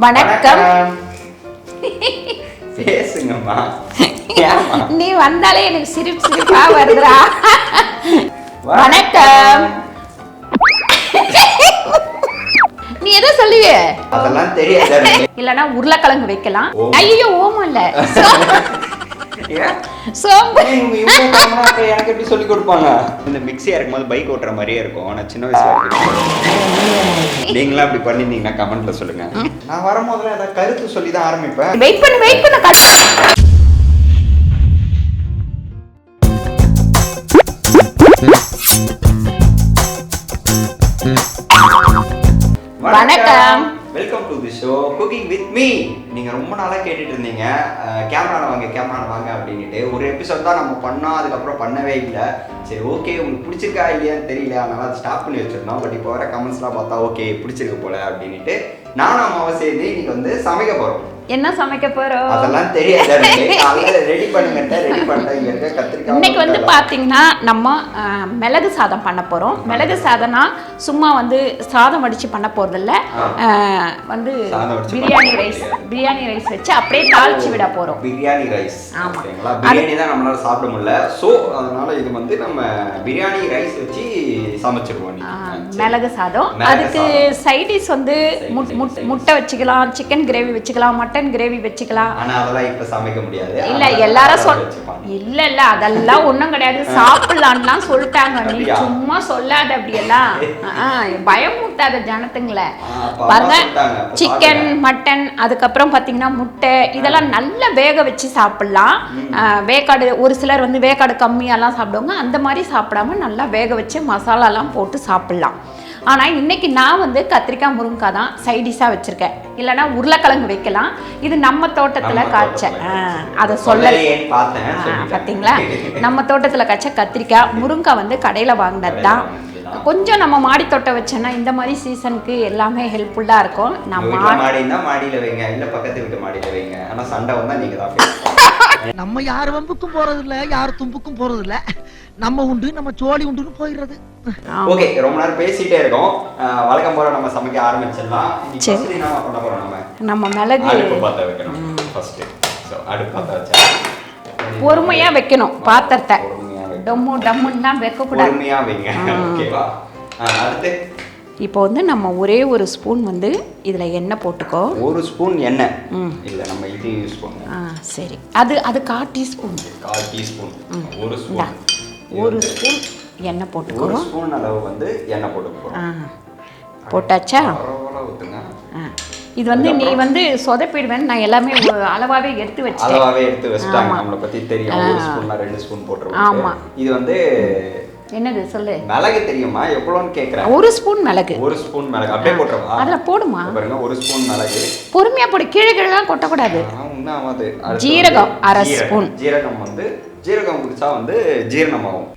வணக்கம். பேசுங்கம்மா. நீ வந்தாலே எனக்கு சிரிப்பா வருதுடா. வணக்கம். நீ எதை சொல்லுவே? அதெல்லாம் தெரியாது. இல்லனா உருளைக்கிழங்கு வைக்கலாம். ஐயோ ஓமம் இல்ல. சோம்பு. எனக்கு எப்படி சொல்லி கொடுப்பாங்க? இந்த மிக்ஸியா இருக்கும்போது பைக் ஓட்டுற மாதிரியே இருக்கும். நான் சின்ன வயசுல நீங்களா அப்படி பண்ணிருந்தீங்கன்னா கமெண்ட்ல சொல்லுங்க. நான் வரும்போதுல ஏதாவது கருத்து சொல்லி தான் ஆரம்பிப்பேன். வெயிட் பண்ணு. வணக்கம். Welcome to the show cooking with me. நீங்க ரொம்ப நாளா கேட்டுட்டு இருந்தீங்க கேமரால வாங்க அப்படின்ட்டு. ஒரு எபிசோட் தான் நம்ம பண்ணோம், அதுக்கப்புறம் பண்ணவே இல்லை. சரி ஓகே, உங்களுக்கு பிடிச்சிருக்கா இல்லையான்னு தெரியல, அதனால அதை ஸ்டாப் பண்ணி வச்சிருந்தோம். பட் இப்போ வர கமெண்ட்ஸ்லாம் பார்த்தா ஓகே பிடிச்சிருக்கு போல அப்படின்ட்டு நானும் அம்மாவை சேர்ந்து இன்னைக்கு வந்து சமைக்க போறோம். என்ன சமைக்க போறோம்? அதெல்லாம் தெரியாது. ரெடி பண்ணுங்க. கத்திரிக்காய் இன்னைக்கு வந்து பாத்தீங்கன்னா நம்ம மிளகு சாதம் பண்ண போறோம். மிளகு சாதம்னா சும்மா வந்து சாதம் வடிச்சு பண்ண போறது இல்ல, வந்து பிரியாணி ரைஸ் வச்சு அப்படியே தாளிச்சு விட போறோம். பிரியாணி ரைஸ். ஓகேங்களா? பிரியாணி தான் நம்மளால சாப்பிட முடியல, சோ அதனால இது வந்து நம்ம பிரியாணி ரைஸ் வச்சு சமைச்சிருவோம். மிளகு சாதம். அதுக்கு சைட் டிஷ் வந்து முட்டை வச்சுக்கலாம், சிக்கன் கிரேவி வச்சுக்கலாம், மட்டன் கிரேவி வச்சுக்கலாம். ஆனா அதெல்லாம் இப்ப சமைக்க முடியாது. இல்ல எல்லாரும் இல்ல அதெல்லாம் ஒண்ணும் கிடையாது, சாப்பிடலாம்லாம் சொல்லிட்டாங்க. நீ சும்மா சொல்லாத அப்படியெல்லாம், பயமுட்டாத ஜனத்துங்களை. பாருங்க, சிக்கன் மட்டன் அதுக்கப்புறம் பாத்தீங்கன்னா முட்டை இதெல்லாம் நல்லா வேக வச்சு சாப்பிடலாம். வேக்காடு ஒரு சிலர் வந்து வேக்காடு கம்மியாலாம் சாப்பிடுவாங்க, அந்த மாதிரி சாப்பிடாம நல்லா வேக வச்சு மசாலாலாம் போட்டு சாப்பிடலாம். ஆனால் இன்னைக்கு நான் வந்து கத்திரிக்காய் முருங்கைக்காய் தான் சைடிஷாக வச்சுருக்கேன். இல்லைனா உருளைக்கிழங்கு வைக்கலாம். இது நம்ம தோட்டத்தில் காய்ச்ச, அதை சொல்லலையே பார்த்தீங்களா? நம்ம தோட்டத்தில் காய்ச்ச கத்திரிக்காய் முருங்கைக்காய் வந்து கடையில் வாங்கினது தான். கொஞ்சம் நம்ம மாடி தோட்டம் வச்சோன்னா இந்த மாதிரி சீசனுக்கு எல்லாமே ஹெல்ப்ஃபுல்லாக இருக்கும். நம்ம மாடியில் வைங்க, இல்லை பக்கத்து வீட்டு மாடியில் வைங்க. ஆனால் சண்டை வந்தால் நீங்கள் தான். நம்ம யார் வம்புக்கும் போறது இல்ல, யார் தும்புக்கும் போறது இல்ல. நம்ம உண்டு, நம்ம சோழி உண்டுன்னு போயிடுறது. ஓகே, ரொம்ப நேரம் பேசிட்டே இருக்கோம். வழக்கம் போல நம்ம சமைக்க ஆரம்பிச்சிடலாம். சரி, என்ன பண்ண போறோம்? நம்ம மிளகு அடுப்பு பத்த வைக்கணும் ஃபர்ஸ்ட். சோ அடுப்பு பத்த வச்சா பொறுமையா வைக்கணும். பாத்திரத்தை டம்முன்னா வைக்க கூடாது, பொறுமையா வைங்க. ஓகேவா? அடுத்து இப்போ வந்து நம்ம ஒரே ஒரு ஸ்பூன் வந்து இதில் எண்ணெய் போட்டுக்கோ. ஒரு ஸ்பூன் எண்ணெய் இல்லை, நம்ம இது யூஸ் பண்ணுவோம். சரி, அது 1/4 டீஸ்பூன். 1/4 டீஸ்பூன். ஒரு ஸ்பூன் எண்ணெய் போட்டுக்கோ. ஒரு ஸ்பூன் அளவு வந்து எண்ணெய் போட்டுக்கோம். போட்டாச்சா? இது வந்து நீ வந்து சொதப்பிடுவேன், நான் எல்லாமே அளவாகவே எடுத்து வச்சுட்டாங்க. நம்மளை பற்றி தெரியும். ஒரு ஸ்பூன்னா 2 ஸ்பூன் போட்டுருவோம். ஆமாம். இது வந்து என்னது சொல்லு? மிளகு தெரியுமா எவ்வளோன்னு கேட்குறேன். ஒரு ஸ்பூன் மிளகு. ஒரு ஸ்பூன் மிளகு அப்படியே போட்டுருவா? அதில் போடுமா பாருங்க. ஒரு ஸ்பூன் மிளகு பொறுமையாக போடு, கீழே கொட்டக்கூடாது. ஒன்றாவது ஜீரகம் 1/2 ஸ்பூன். ஜீரகம் வந்து ஜீரகம் குடிச்சா வந்து ஜீரணமாகும்.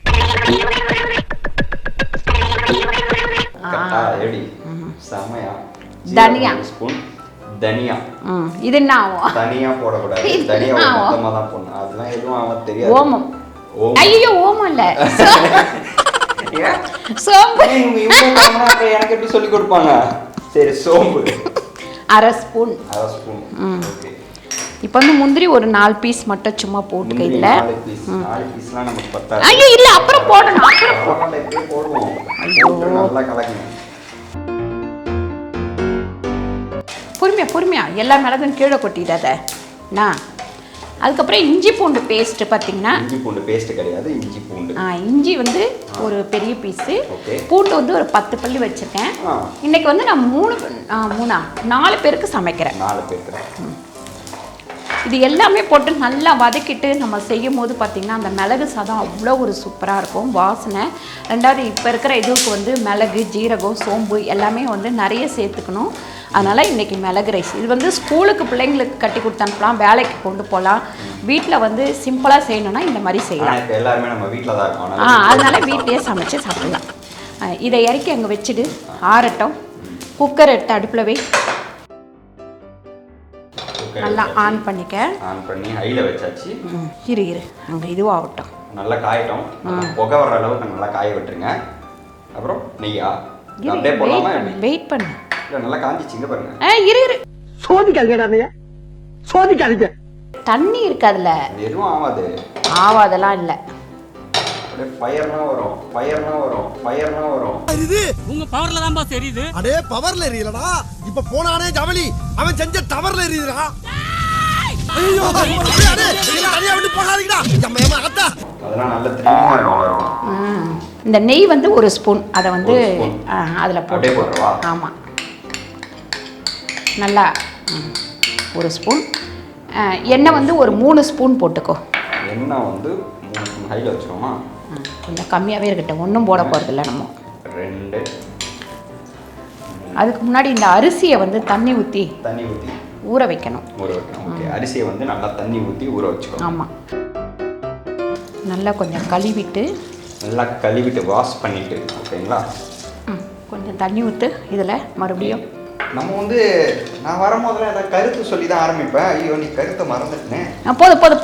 எப்படி செமையா? தனியா ஸ்பூன் தனியா. இது என்ன ஆகும்? தனியா போடக்கூடாது, தனியா மொத்தமாக தான் போடணும். அதெல்லாம் எதுவும் ஆகும் தெரியாது. ஓமம். ஐயோ ஓமம் இல்ல, சோம்பு. எனக்கு எப்படி சொல்லி கொடுப்பாங்க? சரி, சோம்பு 1/2 ஸ்பூன். இப்போ வந்து முந்திரி ஒரு 4 பீஸ் மட்டும் சும்மா போட்டுக்க. இல்ல 4 பீஸ்லாம் நமக்கு பத்தாது. ஐயோ இல்ல, அப்புறம் போடணும். அப்புறம் போடுவோம். நல்லா கலக்குங்க. பொறுமையா எல்லா மிளகும் கீழே கொட்டிடாத. அதுக்கப்புறம் இஞ்சி பூண்டு பேஸ்ட் பார்த்தீங்கன்னா, இஞ்சி பூண்டு பேஸ்ட் கிடையாது, இஞ்சி பூண்டு. இஞ்சி வந்து ஒரு பெரிய பீஸு, பூண்டு வந்து ஒரு 10 பல்லு வச்சுருக்கேன். இன்னைக்கு வந்து நான் 4 பேருக்கு சமைக்கிறேன். 4 பேருக்கு இது எல்லாமே போட்டு நல்லா வதக்கிட்டு நம்ம செய்யும் போது பார்த்திங்கன்னா அந்த மிளகு சாதம் அவ்வளோ ஒரு சூப்பராக இருக்கும், வாசனை. ரெண்டாவது இப்போ இருக்கிற இதுக்கு வந்து மிளகு ஜீரகம் சோம்பு எல்லாமே வந்து நிறைய சேர்த்துக்கணும். அதனால் இன்றைக்கி மிளகு ரைஸ் இது வந்து ஸ்கூலுக்கு பிள்ளைங்களுக்கு கட்டி கொடுத்து அனுப்பலாம், வேலைக்கு கொண்டு போகலாம். வீட்டில் வந்து சிம்பிளாக செய்யணுன்னா இந்த மாதிரி செய்யலாம். எல்லாருமே நம்ம வீட்டில் தான் இருக்கோம். அதனால் வீட்லேயே சமைச்சு சாப்பிடலாம். இதை இறக்கி அங்கே வச்சுட்டு ஆறட்டும். குக்கர் எடுத்து அடுப்பில் வை, நல்லா ஆன் பண்ணிக்க. ஆன் பண்ணி ஹைல வச்சாச்சு. இரு அங்கே இதுவாகட்டும். நல்லா காயட்டும். புகை வர அளவுக்கு நல்லா காய விட்டுருங்க. அப்புறம் நெய்யா அப்படியே போடலாமா? வெயிட் பண்ணு. இல்லை நல்லா காஞ்சிச்சிங்க பாருங்க. இரு சோதிக்காதீங்க சோதிக்காதீங்க. தண்ணி இருக்கு அதுல. எதுவும் ஆகாது. ஆவாதெல்லாம் இல்ல. ஃபயர்னா வரும். இது உங்க பவர்ல தான் பாஸ் எரியுது. அடே பவர்ல எரியலடா. இப்ப போனானே ஜவலி அவன் செஞ்ச டவர்ல எரியுதுடா. ஐயோ அடே தனியா விட்டு போகாதீங்கடா. அம்மா அத்தா. அதெல்லாம் நல்ல த்ரில்லிங்கா இருக்கும். இந்த நெய் வந்து 1 ஸ்பூன் அத வந்து அதுல அப்படியே போடுறவா? ஆமா. நல்லா 1 ஸ்பூன். எண்ணெய் வந்து ஒரு 3 ஸ்பூன் போட்டுக்கோ. எண்ணெய் வந்து 3 ஸ்பூன் ஹைல வச்சுக்கோமா? கொஞ்சம் கம்மியாவே இருக்கட்டும். ஒன்றும் போட போறது இல்லை நம்ம. 2. அதுக்கு முன்னாடி இந்த அரிசியை வந்து தண்ணி ஊற்றி ஊற வைக்கணும். ஓகே. அரிசியை வந்து நல்லா தண்ணி ஊற்றி ஊற வச்சுக்கணும். ஆமாம். நல்லா கொஞ்சம் கழுவிட்டு வாஷ் பண்ணிட்டு. ஓகேங்களா? கொஞ்சம் தண்ணி ஊற்று இதில் மறுபடியும். நம்ம வந்து நான் வரும்போதெல்லாம் ஏதாவது கருத்து சொல்லி தான் ஆரம்பிப்பேன். ஐயோ நீ கருத்தை மறந்துட்டேன்.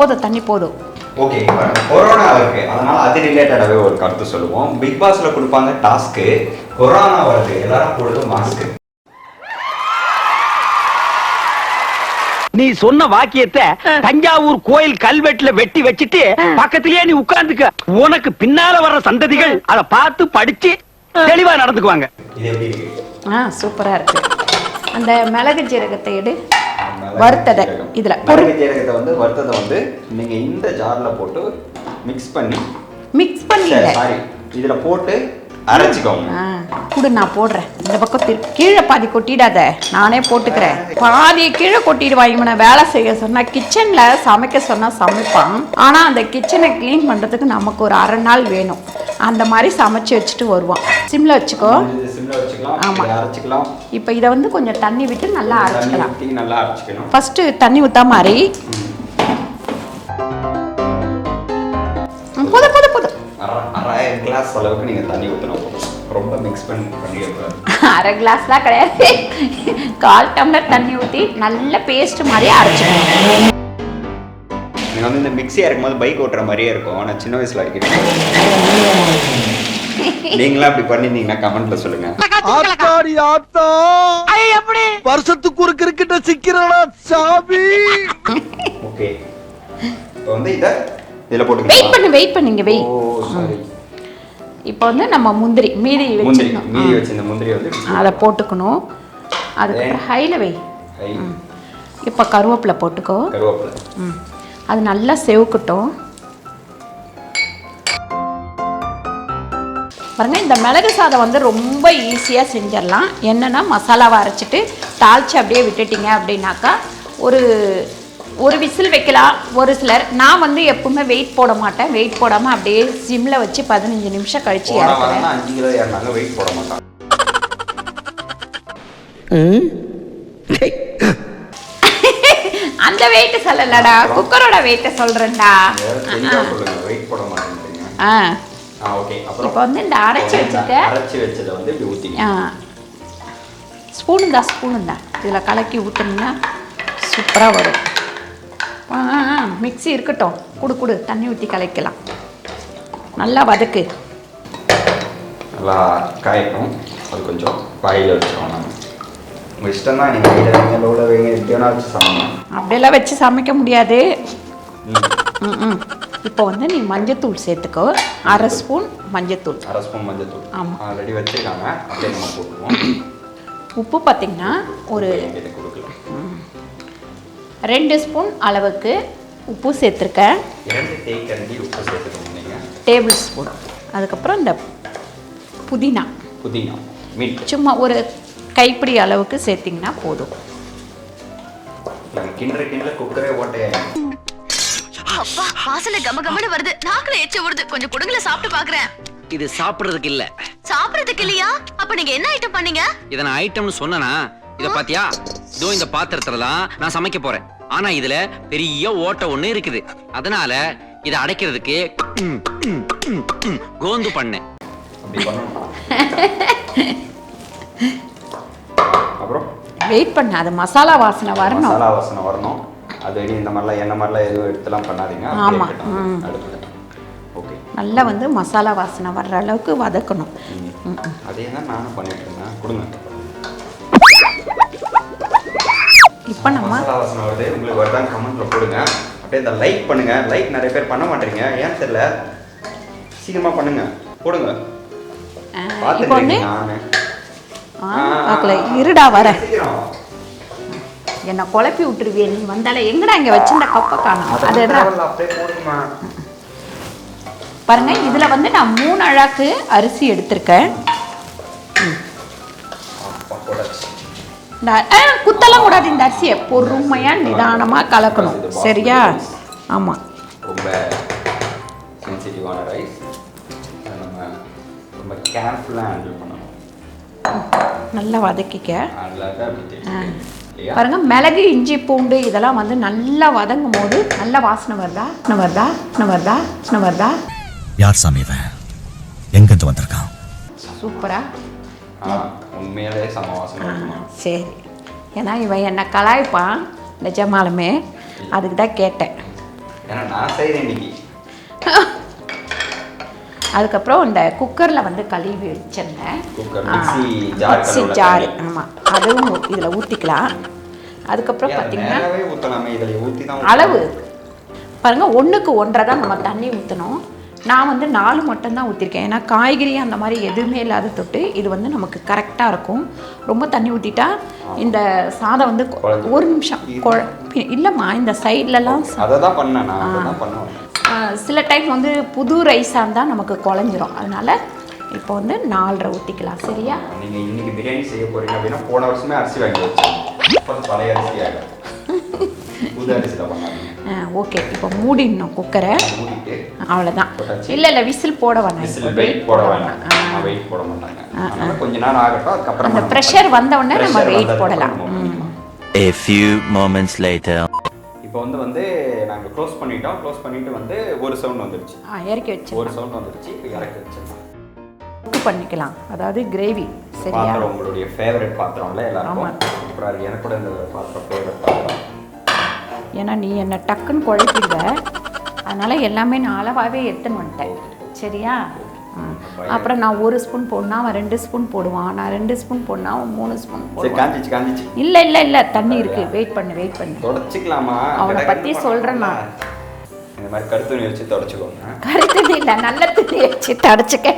போதும் தண்ணி போதும். ஓகே, கொரோனா இருக்கு, அதனால அது ரிலேட்டடாகவே ஒரு கருத்து சொல்லுவோம். பிக் பாஸ்ல கொடுப்பாங்க டாஸ்க்கு, கொரோனா வருது எல்லாரும் போடுது மாஸ்க். நீ சொன்ன வாக்கியத்தை தஞ்சாவூர் கோயில் கல்வெட்டுல வெட்டி வச்சிட்டு பக்கத்திலேயே நீ உட்கார்ந்துக்க. உனக்கு பின்னால வர்ற சந்ததிகள் அதை பார்த்து படிச்சு தெளிவா நடந்துக்குவாங்க. இது எப்படி இருக்கு? சூப்பரா இருக்கு. அந்த மிளகு ஜீரகத்தை எடு, வறுத்ததை இதுல மிளகு ஜீரகத்தை வந்து வறுத்ததை வந்து நீங்க இந்த ஜார்ல போட்டு மிக்ஸ் பண்ணி சாரி இதுல போட்டு அரைச்சிக்கோங்க. குடு, நான் போடுறேன். இந்த பக்கம் கீழே பாதி கொட்டிடாத, நானே போட்டுக்கிறேன். பாதி கீழே கொட்டிடுவான். இவனை வேலை செய்ய சொன்னா, கிச்சன்ல சமைக்க சொன்னா சமைப்பான். ஆனா அந்த கிச்சனை கிளீன் பண்றதுக்கு நமக்கு ஒரு அரை நாள் வேணும். அந்த மாதிரி சமைச்சு வச்சுட்டு வருவான். சிம்ல வச்சுக்கோ. ஆமா. அரைச்சிக்கலாம். இப்போ இதை வந்து கொஞ்சம் தண்ணி விட்டு நல்லா அரைச்சிக்கலாம். நல்லா அரைச்சிக்கணும். ஃபர்ஸ்ட் தண்ணி ஊத்தா மாதிரி. போதும். அரை கிளாஸ் அளவுக்கு நீங்க தண்ணி ஊற்றணும். ரொம்ப மிக்ஸ் பண்ணிடக்கூடாது. அரை கிளாஸ்லாம் கிடையாது, 1/4 டம்ளர் தண்ணி ஊற்றி நல்ல பேஸ்ட் மாதிரி அரைச்சிக்கணும். நீங்கள் வந்து இந்த மிக்ஸி அரைக்கும்போது பைக் ஓட்டுற மாதிரியே இருக்கும். ஆனால் சின்ன வயசில் அரைக்கிறேன். நீங்களா அப்படி பண்ணிருந்தீங்கன்னா கமெண்ட்ல சொல்லுங்க. வருஷத்துக்கு ஒரு கிரிக்கெட்ட சிக்கிறடா சாமி. ஓகே, இப்போ வந்து இதில் போட்டு வெயிட் பண்ணுங்க. ஓ சாரி. இப்போ வந்து நம்ம முந்திரி மீதி வச்சிருந்த முந்திரி வந்து அதை போட்டுக்கணும். அதுக்கப்புறம் ஹைல வை. இப்போ கருவேப்பிலை போட்டுக்கோ. அது நல்லா செவக்கட்டும். பாருங்க, இந்த மிளகு சாதம் வந்து ரொம்ப ஈஸியாக செஞ்சிடலாம். என்னென்னா மசாலாவை அரைச்சிட்டு தாளித்து அப்படியே விட்டுட்டிங்க அப்படின்னாக்கா ஒரு விசில் வைக்கலாம். ஒரு சிலர், நான் வந்து எப்பவுமே வெயிட் போட மாட்டேன். வெயிட் போடாமல் அப்படியே சிம்மில் வச்சு 15 நிமிஷம் கழிச்சு இறக்குவேன். 5 கிலோ ஏறினாங்க, வெயிட் போட மாட்டாங்க. அந்த வெயிட் சொல்லலடா, குக்கரோட வெயிட்ட சொல்றேன்டா. வெயிட் போட மாட்டேங்க. ஓகே. அப்புறம் இப்போ வந்து இந்த அரைச்சி வச்சதை வந்து இப்படி ஊத்திங்க. ஸ்பூன் தான் இதுல கலக்கி ஊத்துனீங்கன்னா சூப்பரா வரும். மிக்ஸி இருக்கட்டும், குடு தண்ணி ஊற்றி கலக்கலாம். நல்லா வதக்கு. நல்லா காயட்டும். அது கொஞ்சம் வாயில் வச்சுக்கோங்க. உங்கள் இஷ்டம் தான். நீங்கள் கையில் வைங்க, லோட வைங்க, எப்படி வேணா வச்சு சமைக்கணும். அப்படியெல்லாம் வச்சு சமைக்க முடியாது. இப்போ வந்து நீ மஞ்சத்தூள் சேர்த்துக்கோ. 1/2 ஸ்பூன் மஞ்சத்தூள். ஆமாம், ஆல்ரெடி வச்சுருக்காங்க. அப்படியே நம்ம போட்டுருவோம். உப்பு பார்த்தீங்கன்னா ஒரு 2 ஸ்பூன் அளவுக்கு உப்பு சேர்த்துருக்கேன். 2 தேக்கரண்டி உப்பு சேர்த்துக்கோங்க. Table spoon. அதுக்கப்புறம் இந்த புதினா சும்மா ஒரு கைப்பிடி அளவுக்கு சேர்த்திங்கன்னா போதும். கிண்டற குக்கரே ஓட்டையாயிடும். அப்பா, வாசனை கமகமன்னு வருது. நாக்குல எச்ச ஊறுது. கொஞ்சம் குடுங்கல சாப்பிட்டு பாக்குறேன். இது சாப்பிடுறதுக்கு இல்ல. சாப்பிடுறதுக்கு இல்லையா? அப்ப நீங்க என்ன ஐட்டம் பண்ணீங்க? இத நான் ஐட்டம்னு சொன்னனா? இத பாத்தியா? இதோ இந்த பாத்திரத்துல தான் நான் சமைக்க போறேன். ஆனா இதுல பெரிய ஓட்டை ஒண்ணு இருக்குது. அதனால இத அடைக்கிறதுக்கு கோந்து பண்ணேன். அப்படி பண்ணணும். அப்புறம் வெயிட் பண்ண, அது மசாலா வாசனை வரணும். அது இந்த மாதிரிலாம் எண்ணெய் மாதிரிலாம் எதுவும் எடுத்துலாம் பண்ணாதீங்க. ஆமாம். ஓகே, நல்லா வந்து மசாலா வாசனை வர்ற அளவுக்கு வதக்கணும். அதே தான் நானும் பண்ணிட்டு இருந்தேன். கொடுங்க. இப்போ நம்ம மசாலா வாசனை வருது. உங்களுக்கு வருதான்னு கமெண்ட்ல போடுங்க. அப்படியே இந்த லைக் பண்ணுங்க. லைக் நிறைய பேர் பண்ண மாட்டீங்க, ஏன்னு தெரியல. சீக்கிரமா பண்ணுங்க, போடுங்க. இப்போ வந்து நானு பார்க்கல, இருடா வர சீக்கிரம் என்ன குழப்பி விட்டுருவியே நீ வந்தால. எங்கடா இங்க வச்சிருந்த கப்பை காணும். அது அப்படியே போடுமா. பாருங்க, இதுல வந்து நான் 3 அழாக்கு அரிசி எடுத்திருக்கேன். குத்தெல்லாம் கூடாது, இந்த அரிசியை பொறுமையா நிதானமா கலக்கணும், சரியா? ஆமா, ரொம்ப சென்சிட்டிவான ரைஸ், நம்ம ரொம்ப கேர்ஃபுல்லா ஹேண்டில் பண்ணணும். நல்லா வதக்கிக்க. அதுல பாருங்க, மிளகு இஞ்சி பூண்டு இதெல்லாம் வந்து நல்லா வதங்கும் போது நல்ல வாசனை வருதா வருதா வருதா வருதா. யார் சாமி இவன், எங்க இருந்து வந்திருக்கான்? சூப்பரா, உண்மையிலே செம வாசனை. சரி, ஏன்னா இவன் என்ன கலாய்ப்பான் நிஜமாலுமே, அதுக்கு தான் கேட்டேன். ஏன்னா நான் செய்கிறேன் இன்னைக்கு. அதுக்கப்புறம் இந்த குக்கரில் வந்து கழுவி வச்சிருந்தேன், மிக்ஸி ஜார். ஆமாம், அதுவும் இதில் ஊற்றிக்கலாம். அதுக்கப்புறம் பார்த்தீங்கன்னா அளவு பாருங்கள், 1க்கு 1.5 தான் நம்ம தண்ணி ஊற்றணும். நான் வந்து 4 மட்டும்தான் ஊற்றிருக்கேன், ஏன்னா காய்கறி அந்த மாதிரி எதுவுமே இல்லாத தொட்டு இது வந்து நமக்கு கரெக்டாக இருக்கும். ரொம்ப தண்ணி ஊற்றிட்டா இந்த சாதம் வந்து 1 நிமிஷம் இல்லைம்மா, இந்த சைட்லலாம் சில டைம் வந்து புது ரைஸாக இருந்தால் நமக்கு குழஞ்சிரும். அதனால இப்போ வந்து 4.5 ஊற்றிக்கலாம், சரியா? நீங்கள் இன்னைக்கு பிரியாணி செய்ய போறீங்க அப்படின்னா போன வருஷமே அரிசி வாங்கி வச்சோம், பழைய அரிசி ஆகிடும், புது அரிசியில் பண்ணாங்க. ஓகே, இப்போ மூடிடணும் குக்கரை, அவ்வளோதான். இல்லை விசில் போட வேணாம், வெயிட் போட வேணாம், வெயிட் போட மாட்டாங்க. அதனால கொஞ்ச நேரம் ஆகட்டும், அதுக்கப்புறம் அந்த ப்ரெஷர் வந்த உடனே நம்ம வெயிட் போடலாம். A few moments later. இப்போ வந்து நாங்கள் க்ளோஸ் பண்ணிட்டோம். க்ளோஸ் பண்ணிட்டு வந்து ஒரு சவுண்ட் வந்துருச்சு, இறக்கி வச்சு ஒரு சவுண்ட் வந்துருச்சு. இப்போ இறக்கி வச்சிடலாம், குக் பண்ணிக்கலாம். அதாவது கிரேவி, சரியா? பாத்திரம் உங்களுடைய ஃபேவரட் பாத்திரம்ல எல்லாருக்கும். அப்புறம் எனக்கு கூட இந்த பாத்திரம் ஃபேவரட் பாத்திரம். ஏன்னா நீ என்ன டக்குன்னு குழப்பிடுவ, அதனால எல்லாமே நான் அளவாகவே எடுத்துன்னு வந்துட்டேன், சரியா? அப்புறம் நான் 1 ஸ்பூன் போடணும், அவன் 2 ஸ்பூன் போடுவான். நான் 2 ஸ்பூன் போடணும், அவன் 3 ஸ்பூன் போடுவான். இல்லை தண்ணி இருக்கு, வெயிட் பண்ணு தொடச்சிக்கலாமா? அவனை பற்றி சொல்கிறேன் நான். இந்த மாதிரி கருத்துணி வச்சு தொடச்சிக்கோங்க. கருத்துணி இல்லை, நல்ல துணி வச்சு தொடச்சிக்க.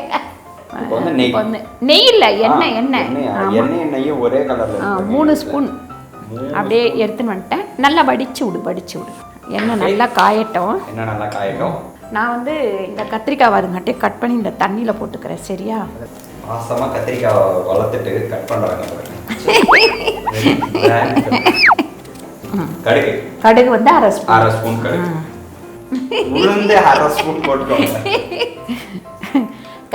நெய் இல்லை, எண்ணெயும் ஒரே கலர்ல 3 ஸ்பூன் அப்படியே எடுத்துன்னு வந்துட்டேன். நல்லா வடிச்சு விடு, எண்ணெய் நல்லா காயட்டும். நான் வந்து இந்த கத்திரிக்காய் வதங்காட்டி கட் பண்ணி இந்த தண்ணியில் போட்டுக்கிறேன், சரியா? மாசமா கத்திரிக்காய் வளர்த்துட்டு கட் பண்ணுறாங்க. கடுகு வந்து 1/2 ஸ்பூன் கடுகு, உளுந்து 1/2 ஸ்பூன் போட்டுக்கோங்க.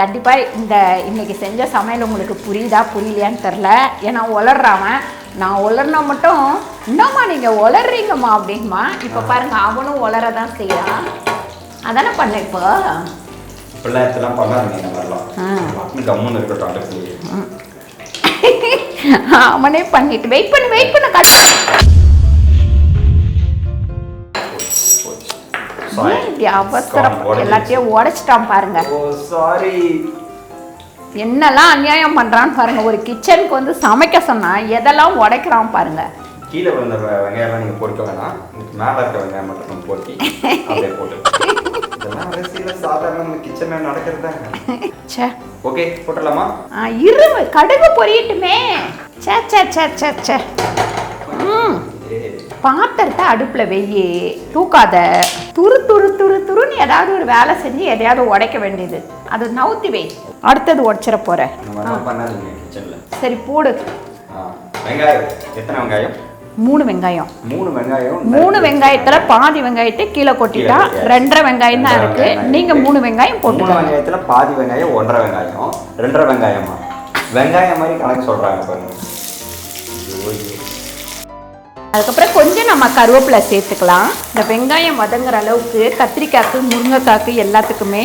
கண்டிப்பாக இன்னைக்கு செஞ்ச சமையல் உங்களுக்கு புரியலையான்னு தெரில. ஏன்னா உளர்றாமன், நான் உளர்னா மட்டும் என்னம்மா நீங்கள் உளர்றீங்கம்மா அப்படின்மா. இப்போ பாருங்க, அவனும் உளர தான் செய்யறான். அதானே பண்ண இப்போ பிள்ளைலாம் பண்ணாதீங்க, வரலாம் கம்முன்னு இருக்கட்டும். அவனே பண்ணிட்டு வெயிட் பண்ண இப்படி அவசரம் எல்லாத்தையும் உடைச்சிட்டான் பாருங்க. என்னெல்லாம் அநியாயம் பண்றான்னு பாருங்க. ஒரு கிச்சனுக்கு வந்து சமைக்க சொன்னா எதெல்லாம் உடைக்கிறான் பாருங்க. கீழே விழுந்த வெங்காயம்லாம் நீங்கள் பொறிக்க வேணாம், மேலே இருக்க வெங்காயம் மட்டும் பொறுக்கி அப்படியே போட்டு. இதெல்லாம் அரசியல் சாதாரண கிச்சனில் நடக்கிறதா? ஓகே, போட்டலாமா? இருவு கடுகு பொரியட்டுமே. பாத்திரத்தை அடுப்புல வெய்யே, தூக்காத. துருன்னு ஏதாவது ஒரு வேலை செஞ்சு எதையாவது உடைக்க வேண்டியது, அது நவுத்தி வை. அடுத்தது உடைச்சிட போற. சரி போடு. வெங்காயம் எத்தனை வெங்காயம்? 3 வெங்காயம். 3 வெங்காயத்துல பாதி வெங்காயத்தை கீழே கொட்டிட்டா 2.5 வெங்காயம் தான் இருக்கு. நீங்க 3 வெங்காயம் போட்டு. 3 வெங்காயத்துல பாதி வெங்காயம் 1.5 வெங்காயம் 2.5 வெங்காயமா? வெங்காயம் மாதிரி கணக்கு சொல்றாங்க பாருங்க. அதுக்கப்புறம் கொஞ்சம் நம்ம கருவேப்பிலை சேர்த்துக்கலாம். இந்த வெங்காயம் வதங்குற அளவுக்கு கத்திரிக்காய்க்கு முருங்கைக்காய்க்கு எல்லாத்துக்குமே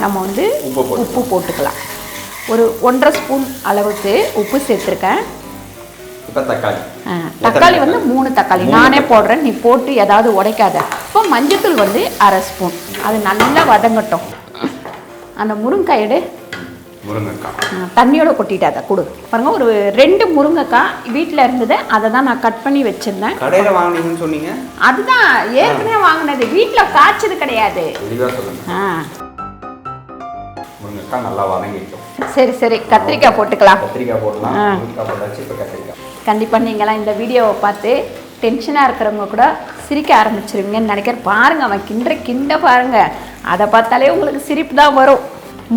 நம்ம வந்து உப்பு போட்டுக்கலாம். ஒரு 1.5 ஸ்பூன் அளவுக்கு உப்பு சேர்த்துருக்கேன். இப்போ தக்காளி வந்து 3 தக்காளி நானே போடுறேன், நீ போட்டு ஏதாவது உடைக்காத. இப்போ மஞ்சத்தூள் வந்து 1/2 ஸ்பூன். அது நல்லா வதங்கட்டும். அந்த முருங்கைக்காய் எடு. முருங்கைக்காய் தண்ணியோட கொட்டிட்டாத கொடு பாருங்க. ஒரு 2 முருங்கைக்காய் வீட்டில் இருந்தது, அதை தான் நான் கட் பண்ணி வச்சிருந்தேன். கடையில் வாங்கினீங்கன்னு சொன்னீங்க. அதுதான் ஏற்கனவே வாங்கினது, வீட்டில் காய்ச்சது கிடையாது. தெளிவாக சொல்லுங்க. முருங்கைக்காய் நல்லா வதங்கிட்டோம். சரி சரி, கத்திரிக்காய் போட்டுக்கலாம். கத்திரிக்காய் போடலாம். முருங்கைக்காய் போட்டாச்சு, இப்போ கத்திரிக்காய். கண்டிப்பாக நீங்களாம் இந்த வீடியோவை பார்த்து டென்ஷனாக இருக்கிறவங்க கூட சிரிக்க ஆரம்பிச்சிருவீங்கன்னு நினைக்கிறேன். பாருங்கள், அவன் கிண்ட பாருங்கள், அதை பார்த்தாலே உங்களுக்கு சிரிப்பு தான் வரும்.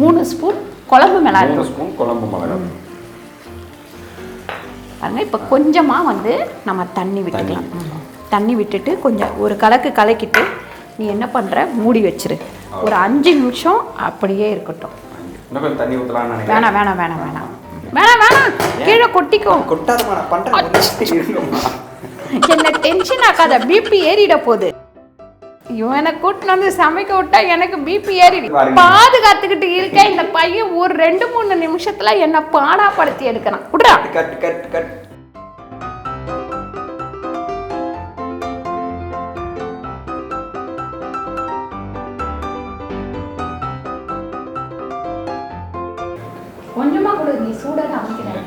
3 ஸ்பூன் குழம்பு மிளகாய். 3 ஸ்பூன் குழம்பு மிளகாய் பாருங்க. இப்போ கொஞ்சமாக வந்து நம்ம தண்ணி விட்டுக்கலாம். தண்ணி விட்டுட்டு கொஞ்சம் ஒரு கலக்கிட்டு நீ என்ன பண்ணுற, மூடி வச்சிரு. ஒரு 5 நிமிஷம் அப்படியே இருக்கட்டும். இன்னும் கொஞ்சம் தண்ணி ஊற்றலாம்னு நினைக்கிறேன். வேணாம் வேணாம் வேணாம் வேணாம் வேணாம் வேணாம், கீழே கொட்டிக்கோ. கொட்டாதமா, நான் பண்ணுறேன். என்ன டென்ஷன் ஆக்காத, பிபி ஏறிட போகுது. இவனை கூட்டின்னு வந்து சமைக்க விட்டா எனக்கு பிபி ஏறி பாதுகாத்துக்கிட்டு இருக்க இந்த பையன் ஒரு 2-3 நிமிஷத்துல என்ன பாடாப்படுத்தி எடுக்கிறான். விட்றா. Cut cut cut. கொஞ்சமா கொடு, நீ சூடாக அமைக்கிறேன்.